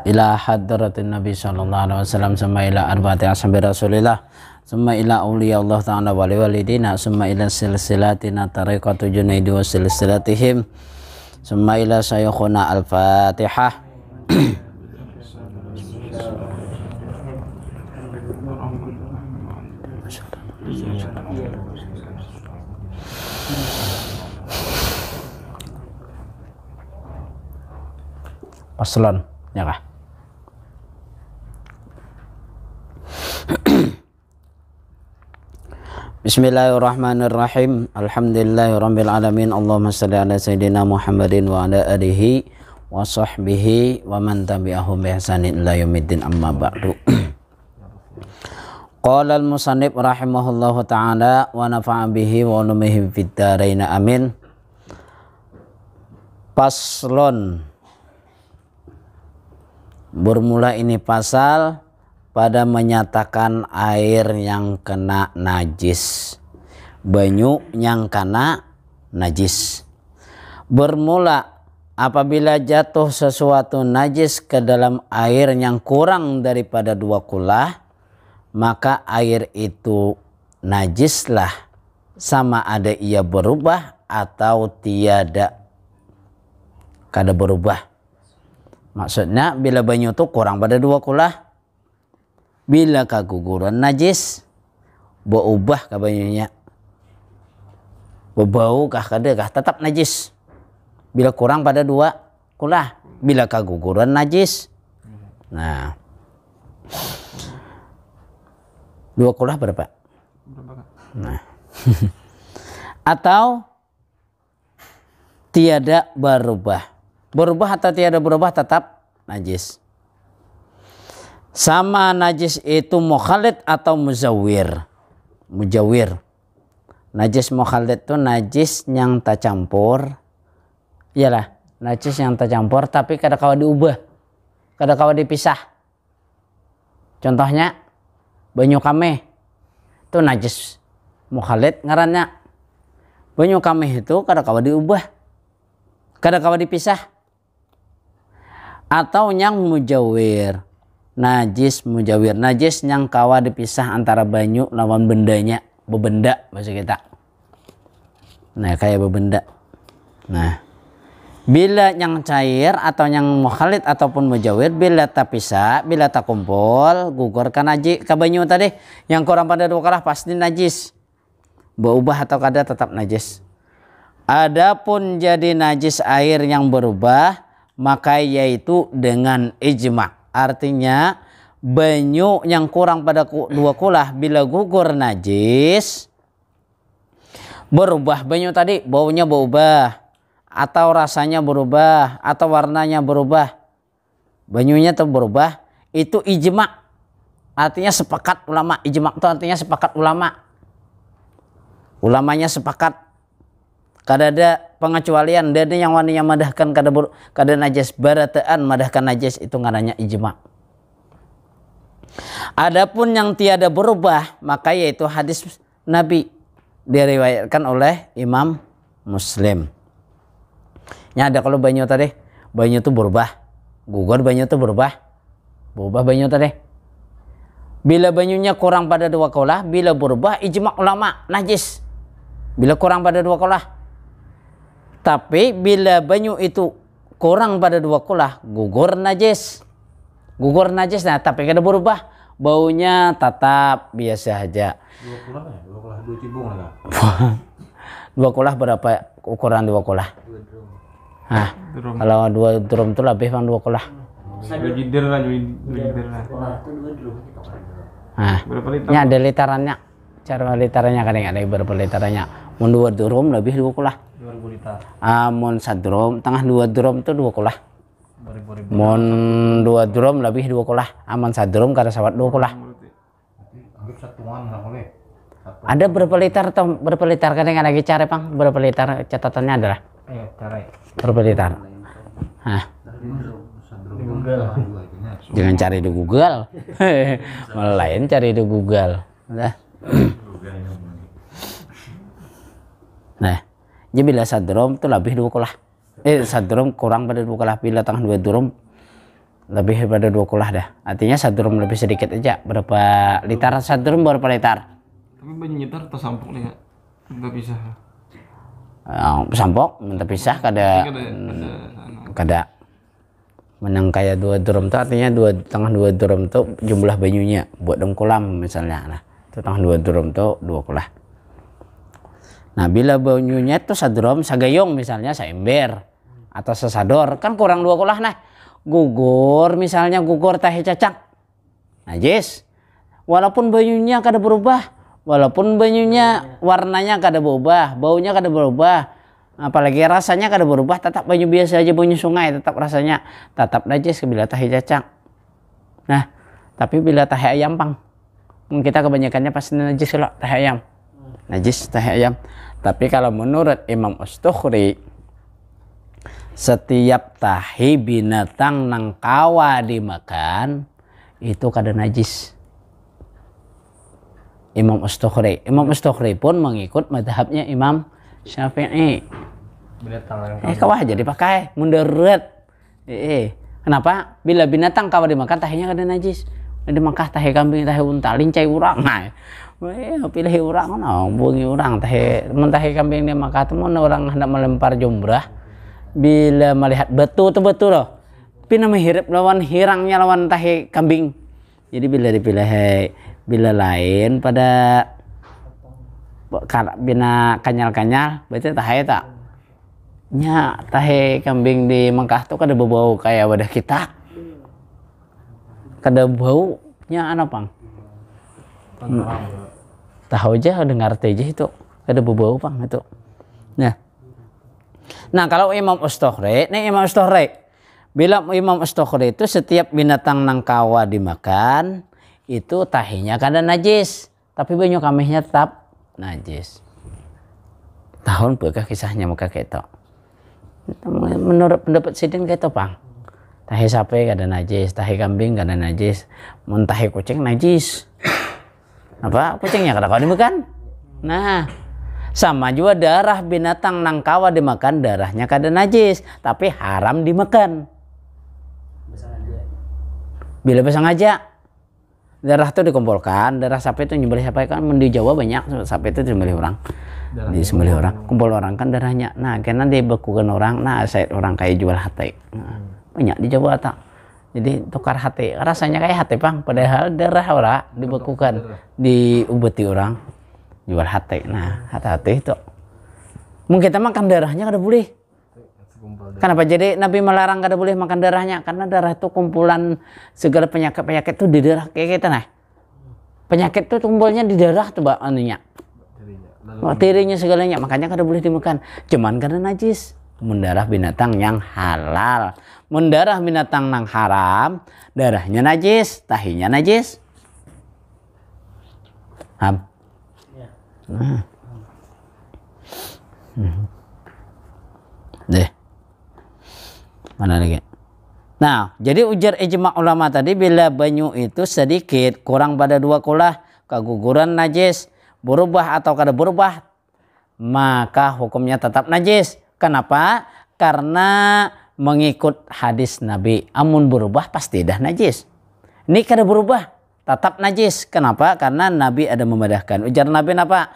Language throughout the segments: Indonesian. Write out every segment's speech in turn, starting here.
ila hadratin Nabi sallallahu alaihi wasallam, summa ila arba'ati ashabi Rasulillah, summa ila awliya Allah ta'ala wali walidina, summa ila silsilatina tariqatu Junaidi wa silsilatihim, summa ila sayukhuna al-Fatihah. Paslon, ya kah? Bismillahirrahmanirrahim. Alhamdulillahirabbil alamin. Allahumma shalli ala sayidina Muhammadin wa ala alihi wa sahbihi wa man tabi'ahum bi ihsanin ila yaumiddin, amma ba'du. Qala al-musannif rahimahullahu ta'ala wa nafa'a bihi wa ulumihi fid dharain, amin. Paslon, bermula ini pasal pada menyatakan air yang kena najis, banyu yang kena najis. Bermula apabila jatuh sesuatu najis ke dalam air yang kurang daripada 2 kulah, maka air itu najislah, sama ada ia berubah atau tiada kada berubah. Maksudnya bila banyu itu kurang pada 2 kulah, bila keguguran najis, berubah ke banyunya, berbau kah kada kah, tetap najis. Bila kurang pada 2 kulah, bila keguguran najis. Nah, 2 kulah berapa? Nah. Atau tiada berubah. Berubah atau tiada berubah tetap najis. Sama najis itu mukhalid atau muzawwir. Mujawir. Najis mukhalid itu najis yang tak campur. Iyalah, najis yang tak campur tapi kada kawa diubah, kada kawa dipisah. Contohnya banyu kameh itu najis mukhalid ngarannya. Banyu kameh itu kada kawa diubah, kada kawa dipisah. Atau yang mujawir, najis mujawir, najis yang kawa dipisah antara banyu lawan bendanya, bebenda bahasa kita. Nah, kayak bebenda. Nah, bila yang cair atau yang mukhalid ataupun mujawir, bila terpisah, bila tak kumpul, gugur ke najis, ke banyu tadi yang kurang pada 2 kulah pasti najis. Berubah atau kada tetap najis. Adapun jadi najis air yang berubah, maka yaitu dengan ijma'. Artinya banyu yang kurang pada 2 kulah bila gugur najis, berubah banyu tadi, baunya berubah atau rasanya berubah atau warnanya berubah, banyunya tuh berubah, itu ijma'. Artinya sepakat ulama. Ijma' itu artinya sepakat ulama. Ulamanya sepakat. Kada ada pengecualian, ada yang waninya madahkan kada najis, barataan madahkan najis, itu ngarannya ijma'. Adapun yang tiada berubah, maka yaitu hadis Nabi diriwayatkan oleh Imam Muslim. Ya ada kalau banyu tadi, banyu itu berubah, gugur banyu itu berubah banyu tadi. Bila banyunya kurang pada 2 kulah, bila berubah ijma' ulama najis. Bila kurang pada 2 kulah. Tapi bila banyu itu kurang pada 2 kulah, gugur najis. Gugur najis, nah tapi kada berubah. Baunya tetap biasa aja. 2 kulah ya? 2 kulah, 2 cibung lah. 2 kulah berapa ukuran 2 kulah? 2 drum. Nah, kalau 2 drum itu lebih bang 2 kulah. 2 jider lah, 2 jider lah. Nah, ini ada litarannya. Cara litarannya kadang ada berapa litarannya. Mun 2 drum lebih 2 kulah. 2000 liter. Mun 1 drum, tengah 2 drum itu 2 kulah. 2000. Mun 2 drum lebih 2 kulah. Aman 1 drum kada sawat 2 kulah. Anggap satuan lah boleh. Ada berapa liter atau berapa liter kadang lagi cari bang, berapa liter catatannya adalah? Ayo cari. Berapa liter? Hah? Di Google. Jangan cari di Google. Malah lain cari di Google. Nah. Nah, jadi bila 1 drum itu lebih 2 kulah. 1 drum kurang pada 2 kulah. Bila tengah 2 drum lebih daripada 2 kulah dah. Artinya 1 drum lebih sedikit aja. Berapa liter? 1 drum berapa liter? Tapi banyak nyetar atau sampok nih kak? Nggak bisa. Sampok minta pisah kada menang kayak 2 drum tuh, artinya 2 drum tuh jumlah banyunya buat dong kolam misalnya. Nah, itu 2 drum tuh 2 kulah. Nah, bila banyunya tuh 1 drum sagayong misalnya seember atau sesador, kan kurang 2 kulah. Nah, gugur misalnya gugur tahe cacak najis, walaupun banyunya kada berubah, walaupun banyunya warnanya kada berubah, baunya kada berubah, apalagi rasanya kada berubah, tetap banyu biasa aja, banyu sungai tetap rasanya tetap najis bila tahe cacak. Nah, tapi bila tahe ayam pang, kita kebanyakannya pasti najis kalau tahe ayam, najis tahe ayam. Tapi kalau menurut Imam Ash-Tukhri, setiap tahi binatang nang kawa dimakan itu kada najis. Imam Ash-Tukhri pun mengikut madhabnya Imam Syafi'i. Binatang Kawah aja dipakai mundurat. Kenapa? Bila binatang kawa dimakan tahinya kada najis. Dimakan tahi kambing, tahi unta, lincai urang. Nah, pilih urang, bungi urang tahi, tahi kambing dia makan temun orang hendak melempar jumrah. Bila melihat betul loh, pina menghirup lawan hirangnya lawan tahi kambing. Jadi bila dipilih bila lain pada bina kanyal berarti tahi tak nya tahi kambing di Mekah tuh kada bau kayak wadah kita, kada baunya pang tahu aja dengar aja itu kada bau pang itu. Nah, kalau Imam Ash-Tukhri, bila Imam Ash-Tukhri itu setiap binatang nang kawa dimakan itu tahinya kada najis, tapi banyu kamihnya tetap najis. Tahun berkah kisahnya muka keto. Menurut pendapat sidin keto pang. Tahi sapi kada najis, tahi kambing kada najis, mun tahi kucing najis. Apa? Kucingnya kada kau dimakan. Nah, sama juga darah binatang nang kawa dimakan, darahnya kada najis, tapi haram dimakan. Bila sengaja darah itu dikumpulkan, darah sapi itu nyembelih sapi kan di Jawa banyak sapi itu disembelih orang. Disembelih orang, kumpul orang kan darahnya. Nah, karena dibekukan orang, nah saya orang kayak jual hati. Nah, banyak di Jawa tak. Jadi tukar hati, rasanya kayak hati pang, padahal darah orang dibekukan, diobati orang. Jual hati. Nah, hati-hati itu mungkin kita makan darahnya kada boleh. Kenapa jadi Nabi melarang kada boleh makan darahnya? Karena darah itu kumpulan segala penyakit itu di darah kayak kita. Nah, penyakit itu kumpulnya di darah tuh mbak anunya, bakterinya segalanya, makanya kada boleh dimakan. Cuman karena najis. Mendarah binatang yang halal, mendarah binatang yang haram, darahnya najis, tahinya najis. Nah. Deh. Mana lagi? Nah, jadi ujar ijma ulama tadi bila banyu itu sedikit kurang pada 2 kulah keguguran najis, berubah atau kada berubah, maka hukumnya tetap najis. Kenapa? Karena mengikut hadis Nabi, amun berubah pasti dah najis. Ini kada berubah, tetap najis. Kenapa? Karena Nabi ada memadahkan. Ujar Nabi apa?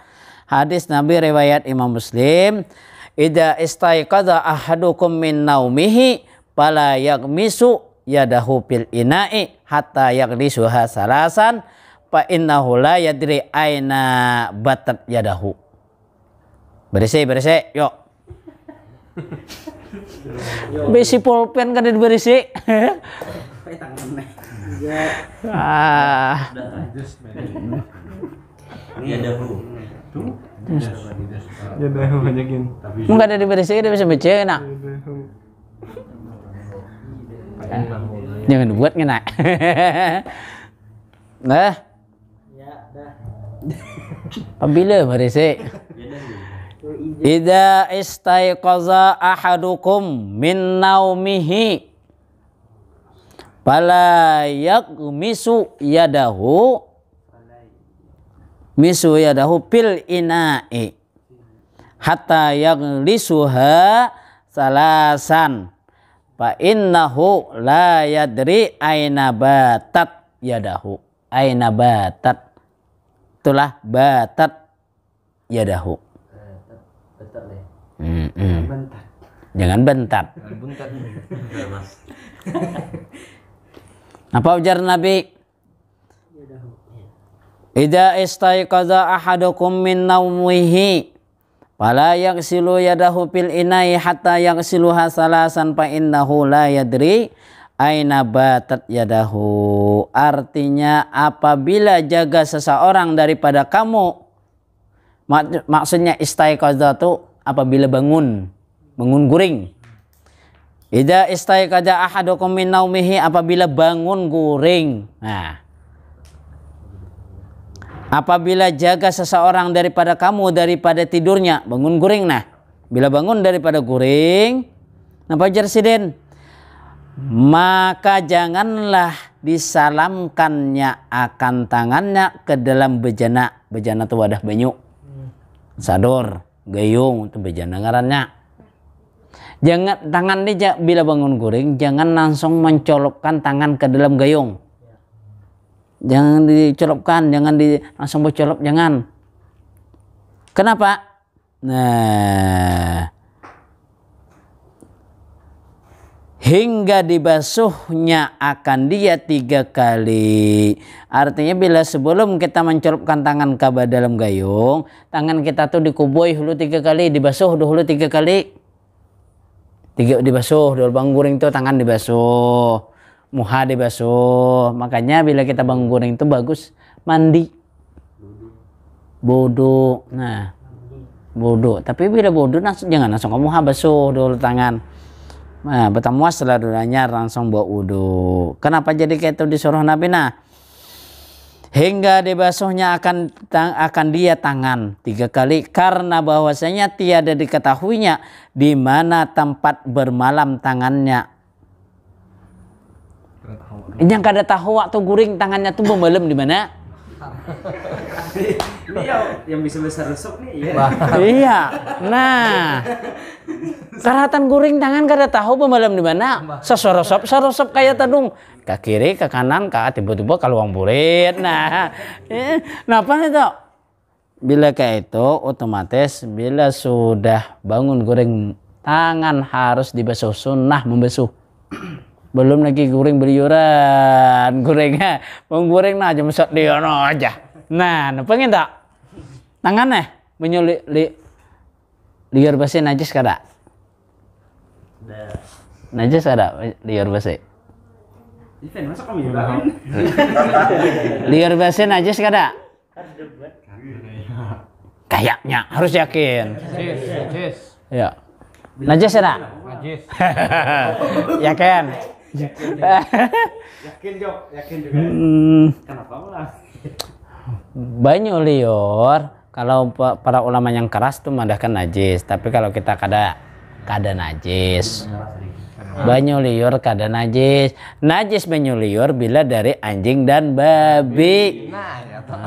Hadis Nabi riwayat Imam Muslim, idza istaiqadha ahadukum min naumihi fala yaghmisu yadahu fil ina'i hatta yaghlisuha salasan fa innahu la yadri aina batat yadahu. Bersih, yuk. Besi pulpen kan diberisi. Enggak ada diberisi, dia bisa baca nak. Jangan buat ngena. Nah. Apabila berisi. Idza istaiqaza ahadukum min naumihi fala yaghmisu yadahu pil ina'i hatta yaghlisuha salasan fa innahu la yadri aina batat yadahu. Aina batat. Itulah batat yadahu. Jangan bentat. Apa ujar Nabi? Idza istaiqadha ahadukum min naumihi fala yaghsilu yadahu fil inai hatta yaghsiluha salasan fa innahu la yadri aina batat yadahu. Artinya apabila jaga seseorang daripada kamu, maksudnya istaiqadha itu apabila bangun guring. Idza istaiqadha ahadukum min naumihi, apabila bangun guring. Nah, apabila jaga seseorang daripada kamu daripada tidurnya, bangun guring. Nah, bila bangun daripada guring, apa ujar Sidin? Maka janganlah disalamkannya akan tangannya ke dalam bejana. Bejana itu wadah banyu, sador, gayung, itu bejana ngarannya. Jangan tangan dia bila bangun guring, jangan langsung mencolokkan tangan ke dalam gayung. Jangan dicolopkan, jangan langsung bercolop, jangan. Kenapa? Nah, hingga dibasuhnya akan dia 3 kali. Artinya bila sebelum kita mencolopkan tangan ke dalam gayung, tangan kita tuh dikubui dulu 3 kali, dibasuh dulu 3 kali. Dibasuh dulu bangun guring tuh tangan dibasuh. Muha dibasuh. Makanya bila kita bangun guring itu bagus mandi, bodo. Nah, bodo. Tapi bila bodo jangan langsung kamu muha basuh dulu tangan. Nah, bertemu setelah dulanya langsung bawa wudu. Kenapa jadi kayak itu disuruh Nabi? Nah, hingga dibasuhnya akan dia tangan 3 kali, karena bahwasanya tiada diketahuinya di mana tempat bermalam tangannya. Yang kada tahu waktu guring tangannya tuh bermalam di mana? Ini yang bisa besar resep nih. Iya. Nah, karatan guring tangan kada tahu bermalam di mana. Sorosop kayak tadung. Ke kiri, ke kanan, tiba-tiba kalau uang burit. Nah, apa itu? Bila kayak itu, otomatis bila sudah bangun guring, tangan harus dibasuh, sunnah membasuh. Belum lagi guring beliuran, guringnya, guring nah aja mesot dia no aja. Nah, pengen tak? Tangannya menyulik liar basi najis kada? Najis kada liar basi? Liar basi najis kada? Kayaknya harus yakin. Najis. Ya. Najis kada? Najis. Yakin. Yakin Jok, yakin juga. Kenapa lah? Banyu liur, kalau para ulama yang keras tuh mandahkan najis, tapi kalau kita kada najis. Banyu liur kada najis. Najis banyu liur bila dari anjing dan babi. Nah, ya toh.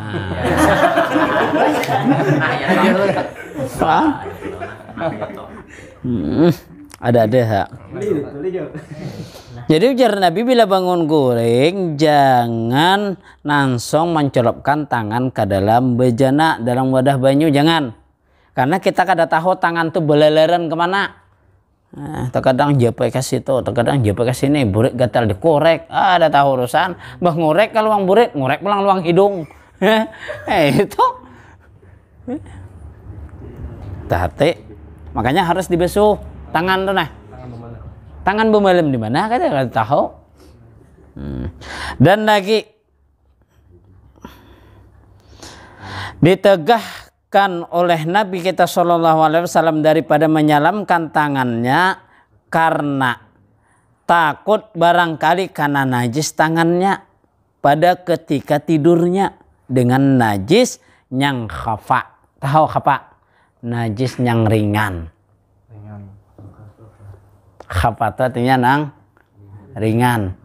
Ada ha. Jadi ujar Nabi bila bangun guring jangan langsung mencelupkan tangan ke dalam bejana, dalam wadah banyu, jangan. Karena kita kada tahu tangan tuh beleleran kemana. Nah, terkadang jepai ke situ, terkadang jepai ke sini, burik gatal dikorek. Ada tahu urusan, bah ngorek kalau uang burik, ngorek pulang luang hidung. Itu. Hati. Makanya harus dibasuh tangan tuh nah. Tangan bemalem di mana? Kada tahu. Dan lagi ditegahkan oleh Nabi kita SAW daripada menyalamkan tangannya karena takut barangkali karena najis tangannya pada ketika tidurnya dengan najis yang khafa. Tahu khafa? Najis yang ringan. Khafa itu artinya nang ringan.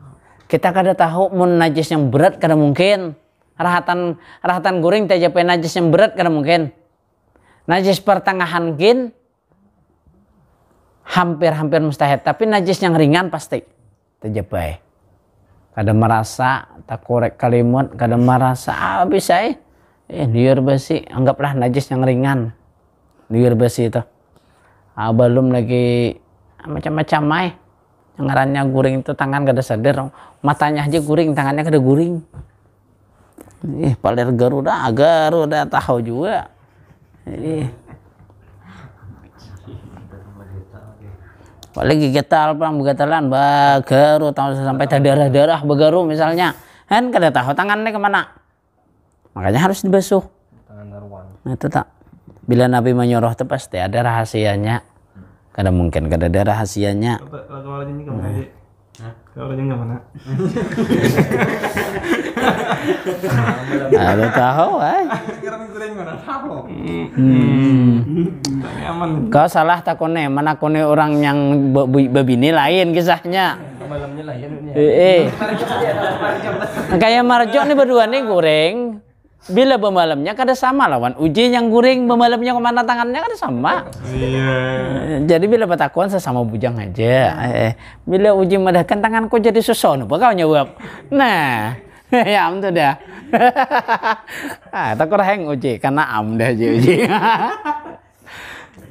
Kita kada tahu mun najis yang berat kada mungkin. Rahatan guring teh jape najis yang berat kada mungkin. Najis pertengahan kin hampir mustahil, tapi najis yang ringan pasti terjebai. Kadang merasa tak korek kalimat, kadang merasa bisa liur besi, anggaplah najis yang ringan. Liur besi itu. Belum lagi macam-macam yang ngarannya guring itu tangan kada sadar, matanya aja guring, tangannya kada guring. Paler Garuda tahu juga. Apalagi getal pang begatalan bagaru tahu sampai darah begaru misalnya, kan kada tahu tangannya kemana, makanya harus dibasuh Tangan daruan. nah itu tak, bila Nabi menyuruh itu pasti ada rahasianya, kada mungkin kada ada rahasianya. Kalau ini kamu aja. Kalau ini nggak mana? Ada tahu Sekarang goreng mana tahu. Aman. Kau salah takone, mana kone orang yang babini lain kisahnya. Malamnya lah ya dunia. Kayak Marjo nih berdua nih goreng. Bila bemalamnya kada sama lawan uji yang goreng bemalamnya kemana tangannya kada sama. Iya. Jadi bila batakuan sesama bujang aja. Bila uji medahkan tanganku jadi susun, apa kau jawab? Nah, ya am tuh dah. Tak kurang uji karena am dah uji.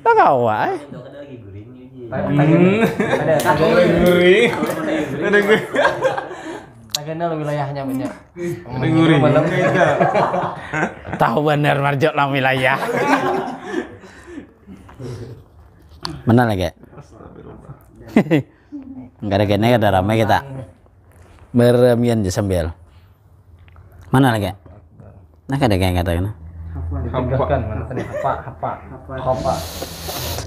Tak kau Ada gue. Tagana lo wilayahnya banyak. Ada gurih. Malam kita. Tahu bener Marjo lah wilayah. Mana lagi? Enggak ada gini ada ramai kita. Bermian di sambil. Mana lagi? Nah kada kayak kata kan. Ditegaskan mana tadi hapa.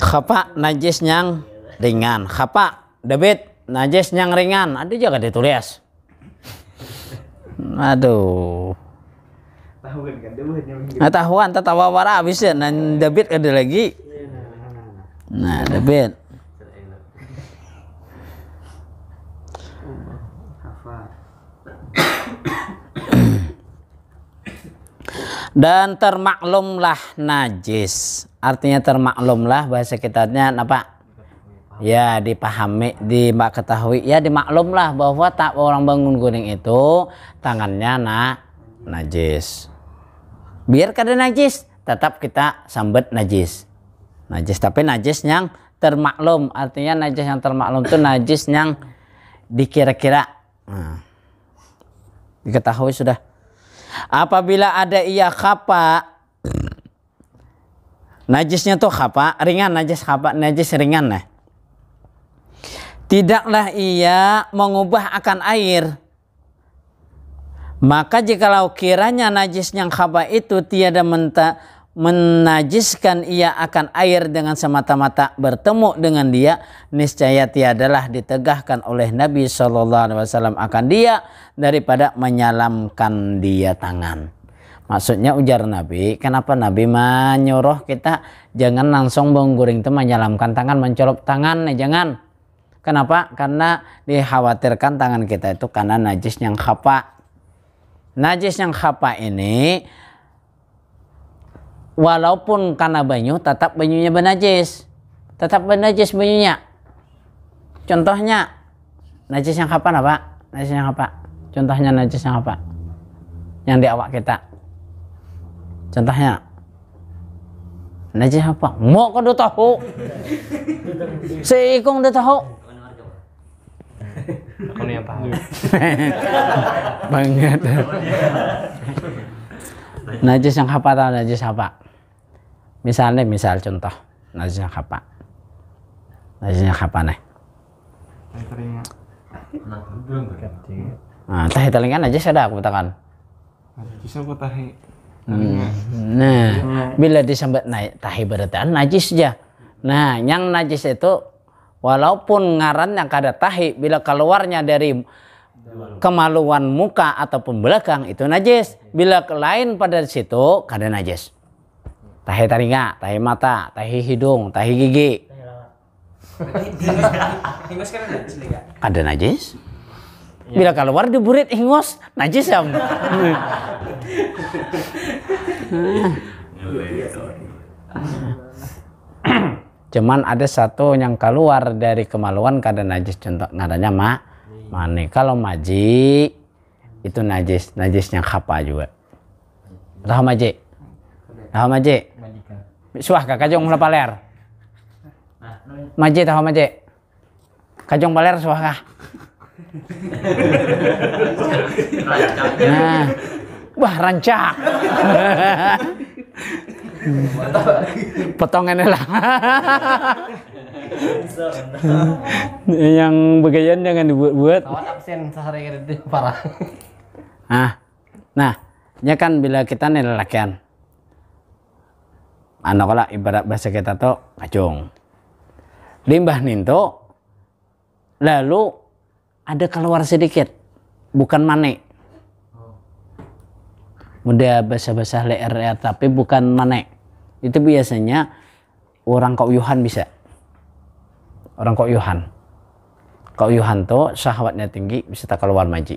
Khapa najis yang ringan. Khapa David najis yang ringan. Ada juga ditulis. Aduh. Tahu kan debuhnya. Nah, tahuan tatawa wara habis ya. Nah, David ada lagi. Nah, David. Dan termaklumlah najis. Artinya termaklumlah bahasa kitanya apa? Ya dipahami, ketahui, ya dimaklumlah bahwa tak orang bangun guring itu tangannya najis. Biar kada najis, tetap kita sambet najis. Najis tapi najis yang termaklum. Artinya najis yang termaklum itu najis yang dikira-kira. Nah, diketahui sudah. Apabila ada ia khapa, najisnya tuh khapa, ringan najis khapa, najis ringan nah. Tidaklah ia mengubah akan air. Maka jikalau kiranya najis yang khaba itu tiada menajiskan ia akan air dengan semata-mata bertemu dengan dia, niscaya tiadalah ditegahkan oleh Nabi SAW akan dia daripada menyalamkan dia tangan. Maksudnya ujar Nabi, kenapa Nabi menyuruh kita jangan langsung mengguring itu menyalamkan tangan, mencolok tangan, jangan. Kenapa? Karena dikhawatirkan tangan kita itu karena najis yang khapa. Najis yang khapa ini walaupun karena banyu tetap banyunya benajis. Tetap benajis banyunya. Contohnya najis yang khapa apa? Najis yang khapa. Contohnya najis yang khapa. Yang di awak kita. Contohnya najis apa? Mau kau tahu? Seikung dah tahu. Aku nih yang paham. Banget. Najis yang khapa atau najis apa? Misal contoh najis yang khapa. Najis yang khapa nih. Nah, tahi telinga najis ada aku katakan. Bisa aku tahi. Nah, bila disambat tahi berarti najis aja. Nah, yang najis itu walaupun ngaran yang kada tahi, bila keluarnya dari kemaluan muka ataupun belakang itu najis. Bila lain pada situ kada najis. Tahi telinga, tahi mata, tahi hidung, tahi gigi. Hingus kan najis nih. Kada najis. Bila keluar di burit hingus, najis ya. Cuman ada satu yang keluar dari kemaluan kada najis, contoh nadanya mani. Kalau maji itu najis, najisnya khapa juga. Tahu maji? Tahu maji? Suah ka kajong mula paler. Maji tahu maji? Kajong paler suah ka. Nah, wah rancak. Potongannya lah. Yang begayaan jangan dibuat-buat. Awas absen sehari itu parah. Nah, ya kan bila kita nih lelakian. Kalau ibarat bahasa kita tuh kacung. Limbah ninto, lalu ada keluar sedikit, bukan mane. Mudah basah-basah leer ya, tapi bukan mane. Itu biasanya orang kauyuhan bisa. Orang kauyuhan. Kauyuhan tuh syahwatnya tinggi, bisa tak keluar maji.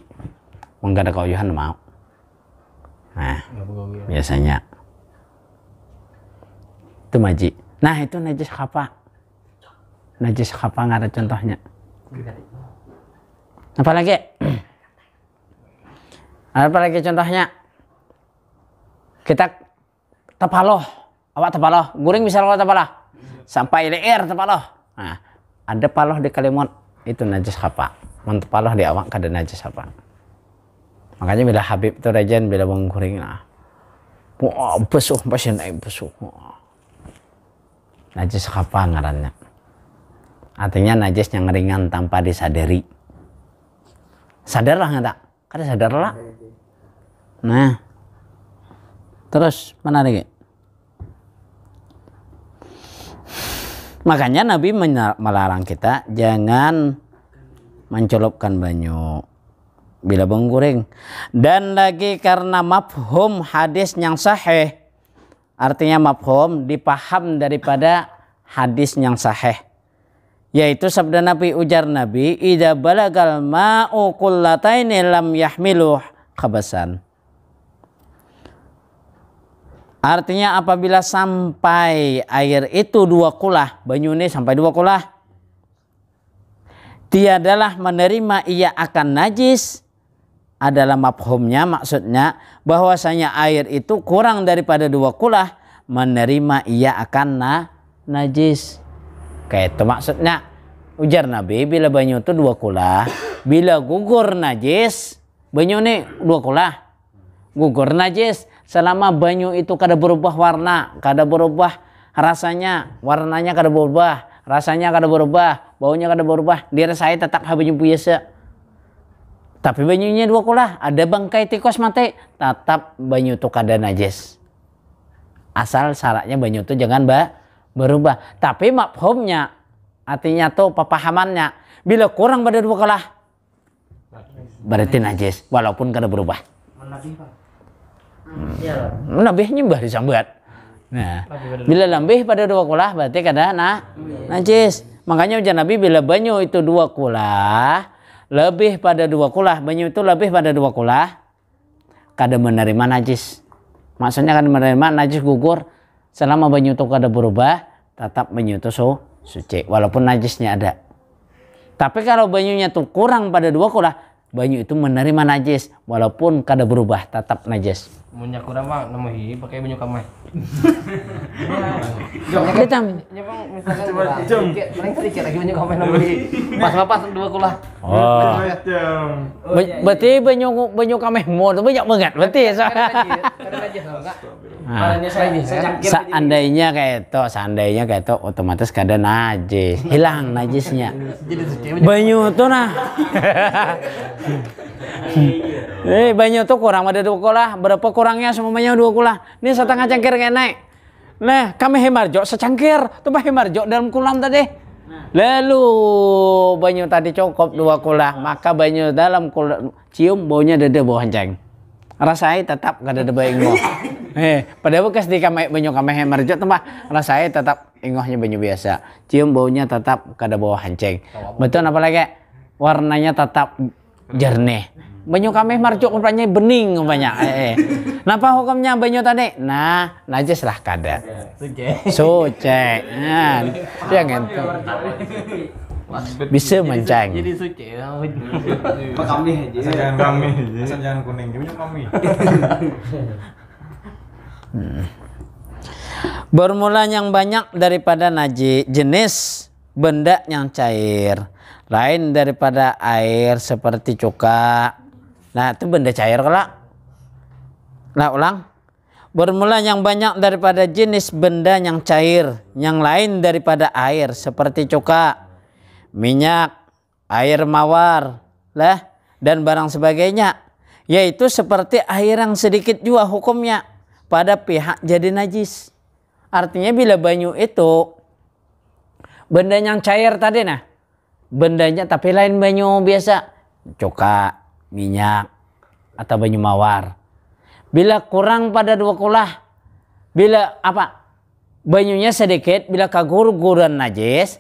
Enggak ada kauyuhan mau. Nah, biasanya itu maji. Nah, itu najis khapa. Najis khapa nggak ada contohnya. Apalagi? Apalagi contohnya? Kita tepaloh, awak tepaloh, guring bisa lewat tepaloh, sampai leer tepaloh. Nah, ada paloh di Kalimun itu najis khapa. Mentepaloh di awak kada najis khapa. Makanya bila Habib itu rajan bila mengguring, nah, wah besuh pasien naik besuh. Najis khapa ngarannya. Artinya najis yang ringan tanpa disadari. Sadarlah nggak tak? Kada sadar lah. Nah, terus mana lagi? Makanya Nabi melarang kita jangan mencelupkan banyu bila mengguring. Dan lagi karena mafhum hadis yang sahih, artinya mafhum dipaham daripada hadis yang sahih. Yaitu sabda Nabi, ujar Nabi, idza balagal ma'u qullataini lam yahmilu khabasan. Artinya apabila sampai air itu 2 kulah, banyu ini sampai 2 kulah, tiadalah menerima ia akan najis. Adalah mafhumnya, maksudnya bahwasanya air itu kurang daripada 2 kulah, menerima ia akan najis. Kayak itu maksudnya. Ujar Nabi, bila banyu itu 2 kulah, bila gugur najis, banyu ini 2 kulah, gugur najis. Selama banyu itu kada berubah warna, kada berubah rasanya, warnanya kada berubah, rasanya kada berubah, baunya kada berubah, dirasai tetap banyu biasa. Tapi banyunya 2 kulah, ada bangkai tikus mati, tetap banyu itu kada najis. Asal syaratnya banyu itu jangan berubah. Tapi mafhumnya, artinya tuh pemahamannya, bila kurang pada 2 kulah, berarti najis, walaupun kada berubah. Lebih nyembah disambat. Nah, bila lebih pada 2 kulah berarti kada najis. Makanya ujar Nabi, bila banyu itu 2 kulah, lebih pada 2 kulah, banyu itu lebih pada 2 kulah, kada menerima najis. Maksudnya kada menerima najis gugur selama banyu itu kada berubah, tetap banyu itu suci walaupun najisnya ada. Tapi kalau banyunya tuh kurang pada 2 kulah, banyu itu menerima najis walaupun kada berubah, tetap najis. Munyak kurang bang, namahi pakai banyu kamai. Kita Bang, misalkan paling sedikit lagi banyu kamai namahi. Pas 2 kulah. oh, berarti banyu kameh mo itu banyak banget berarti. Kada najis enggak? Seandainya kayak itu otomatis kada najis, hilang najisnya. Banyu itu nah. Banyu itu kurang ada 2 kulah, berapa kurangnya semuanya 2 kulah. Ini setengah cangkir kayak naik. Nah, kami hemarjo secangkir, tuh hemarjo dalam kulam tadi. Lalu banyu tadi cukup 2 kulah, maka banyu dalam kulah cium baunya dada bau hanceng. Rasai tetap kada ada bau ingoh. Pada bekas di banyu kami hemarjo tempat rasai tetap ingohnya banyu biasa. Cium baunya tetap kada bau hanceng. Betul apalagi warnanya tetap jernih. banyu kami marjuk rupanya bening rupanya. Napa hukumnya banyu tadi? Nah, najis lah kada. Suci. Nah, ya gitu. Bisa menceng. Jadi suci. Kami aja. Jangan kami. Jangan kuning. Gimana kami? Bermula yang banyak daripada najis, jenis benda yang cair, lain daripada air seperti cuka. Nah, itu benda cair kelak. Nah, ulang. Bermula yang banyak daripada jenis benda yang cair, yang lain daripada air seperti cuka, minyak, air mawar, lah, dan barang sebagainya, yaitu seperti air yang sedikit juga hukumnya pada pihak jadi najis. Artinya bila banyu itu benda yang cair tadi nah, bendanya tapi lain banyu biasa, cuka, minyak, atau banyu mawar. Bila kurang pada 2 kulah, bila apa? Banyunya sedikit, bila kagur-guran najis,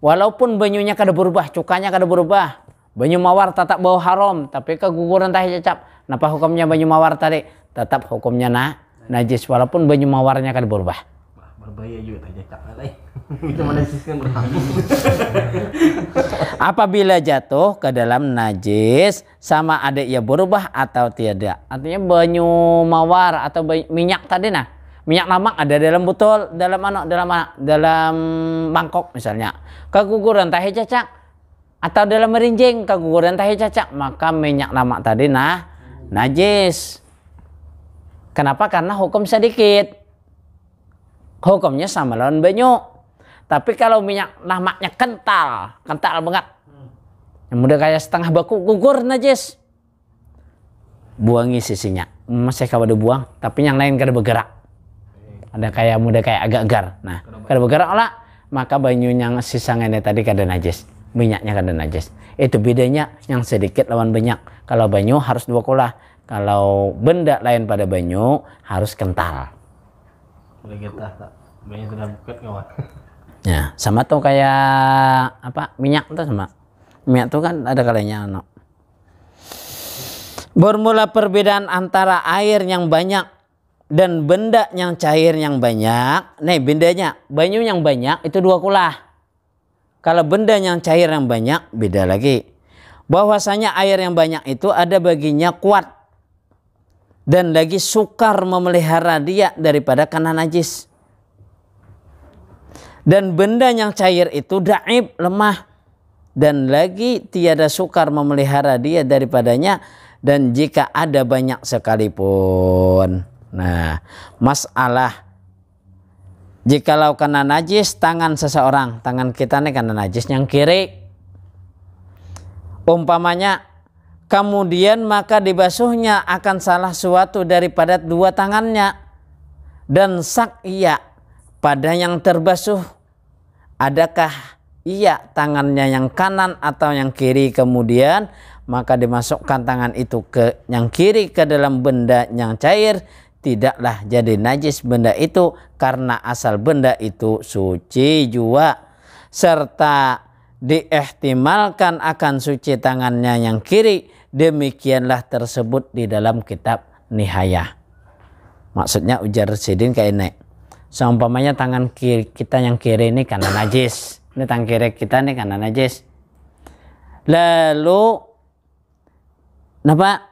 walaupun banyunya kada berubah, cukanya kada berubah, banyu mawar tetap bau haram, tapi keguguran tahi cacap. Napa hukumnya banyu mawar tadi? Tetap hukumnya najis, walaupun banyu mawarnya kada berubah. Berbahaya juga tahi cacap alai. Kita menajiskan berhamu. Apabila jatuh ke dalam najis, sama ada ia berubah atau tidak. Artinya banyu mawar atau minyak tadi nah, minyak lemak ada dalam botol, dalam mangkok misalnya. Keguguran tahi cacak atau dalam merinjing keguguran tahi cacak, maka minyak lemak tadi najis. Kenapa? Karena hukum sedikit. Hukumnya sama lawan banyu. Tapi kalau minyak lemaknya kental banget, yang mudah kayak setengah baku, gugur najis. Buangi sisinya, masih kalau dibuang, tapi yang lain kada bergerak. Ada kayak mudah kayak agak gar. Nah, kada bergerak lah, maka banyu yang sisanya tadi kada najis, minyaknya kada najis. Itu bedanya yang sedikit lawan banyak. Kalau banyu harus 2 kulah, kalau benda lain pada banyu harus kental. Boleh kita tak? Banyak sudah bukat kawan. Ya, sama tuh kayak apa? Minyak tuh sama. Minyak tuh kan ada kalanya Bermula perbedaan antara air yang banyak dan benda yang cair yang banyak. Nih bedanya, banyu yang banyak itu 2 kulah. Kalau benda yang cair yang banyak beda lagi. Bahwasanya air yang banyak itu ada baginya kuat dan lagi sukar memelihara dia daripada kena najis. Dan benda yang cair itu daib, lemah, dan lagi tiada sukar memelihara dia daripadanya, dan jika ada banyak sekalipun. Nah, masalah jikalau kena najis tangan seseorang, tangan kita nih kena najis yang kiri, umpamanya, kemudian maka dibasuhnya akan salah suatu daripada 2 tangannya, dan sak iya pada yang terbasuh, adakah iya tangannya yang kanan atau yang kiri, kemudian maka dimasukkan tangan itu ke yang kiri ke dalam benda yang cair, tidaklah jadi najis benda itu karena asal benda itu suci jua, serta diihtimalkan akan suci tangannya yang kiri. Demikianlah tersebut di dalam kitab Nihayah. Maksudnya ujar Sidin kayak ini. Seumpamanya tangan kiri kita yang kiri ini karena najis. Ini tangan kiri kita ini karena najis. Lalu kenapa?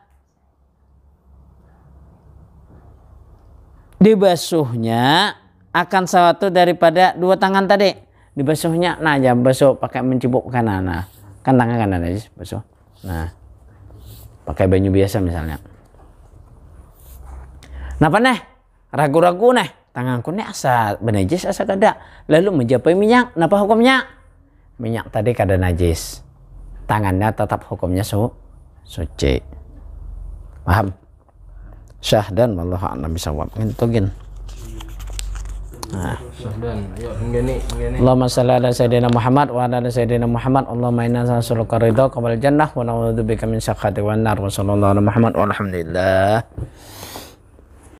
Dibasuhnya akan suatu daripada 2 tangan tadi. Dibasuhnya, nah jangan basuh pakai mencibuk kanan. Nah, kan tangan kanan najis basuh. Nah, pakai banyu biasa misalnya. Napa nih? Ragu-ragu nih. Tanganku nih asa benajis asa kada. Lalu menjapai minyak, napa hukumnya? Minyak tadi kada najis. Tangannya tetap hukumnya suci. Paham? Syahdan wallahu a'lam bishawab. Ngintugin. Nah. Syahdan, ayo ngene. Allahumma shalli ala sayyidina Muhammad wa ala sayyidina Muhammad. Allahumma inna nas'aluka ridha qabla jannah wa na'udzubika min sakhatika wan nar. Wa sallallahu ala Muhammad walhamdulillah.